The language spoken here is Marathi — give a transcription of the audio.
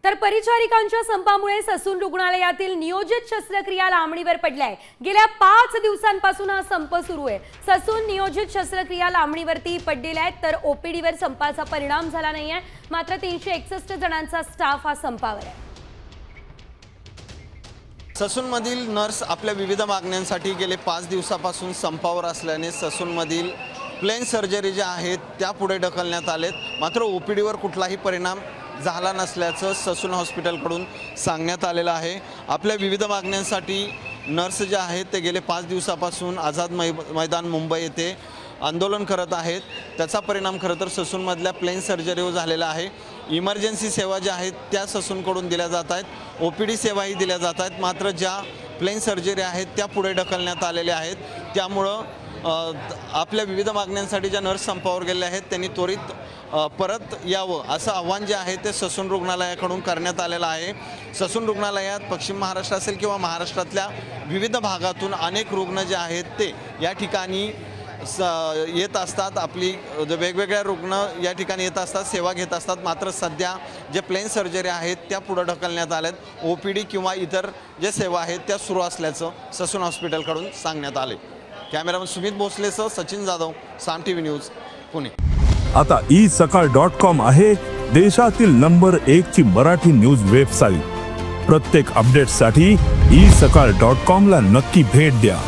तर परिचारिकांच्या संपामुळे ससून रुग्णालयातील नियोजित शस्त्रक्रिया लांबणीवर पडल्या आहे। गेल्या 5 दिवसांपासून हा संप सुरू आहे। ससून नियोजित शस्त्रक्रिया लांबणीवरती पडलेल्या आहेत, तर ओपीडीवर संपाचा परिणाम झाला नाहीये। मात्र 361 जणांचा स्टाफ हा संपावर आहे। ससूनमधील नर्स आपल्या विविध मागण्यांसाठी गेले 5 दिवसापासून संपावर असल्याने ससूनमधील प्लेन सर्जरी ज्या आहेत त्या पुढे ढकलण्यात आलेत। मात्र ओपीडीवर कुठलाही परिणाम झाला नसल्याचं ससून हॉस्पिटलकडून सांगण्यात आलेलं आहे। आपल्या विविध मागण्यांसाठी नर्स जे आहेत ते गेले 5 दिवसापासून आझाद मैदान मुंबई येथे आंदोलन करत आहेत। त्याचा परिणाम खरं तर ससूनमधल्या प्लेन सर्जरीवर झालेला आहे। इमर्जन्सी सेवा ज्या आहेत त्या ससूनकडून दिल्या जात आहेत, ओपीडी सेवाही दिल्या जात आहेत। मात्र ज्या प्लेन सर्जरी आहेत त्या पुढे ढकलण्यात आलेल्या आहेत। त्यामुळं आपल्या विविध मागण्यांसाठी ज्या नर्स संपावर गेल्या आहेत त्यांनी त्वरित परत यावं असं आव्हान जे आहे ते ससून रुग्णालयाकडून करण्यात आलेलं आहे। ससून रुग्णालयात पश्चिम महाराष्ट्र असेल किंवा महाराष्ट्रातल्या विविध भागातून अनेक रुग्ण जे आहेत ते या ठिकाणी येत असतात। आपली वेगवेगळ्या रुग्ण या ठिकाणी येत असतात, सेवा घेत असतात। मात्र सध्या जे प्लेन सर्जरी आहेत त्या पुढे ढकलण्यात आल्यात। ओपीडी किंवा इतर जे सेवा आहेत त्या सुरू असल्याचं ससून हॉस्पिटलकडून सांगण्यात आले। कॅमेरामन सुमित भोसलेसह सचिन जाधव, साम टीव्ही न्यूज, पुणे। आता isakal.com आहे देशातील नंबर 1 ची मराठी न्यूज वेबसाईट। प्रत्येक अपडेटसाठी isakal.com ला नक्की भेट द्या।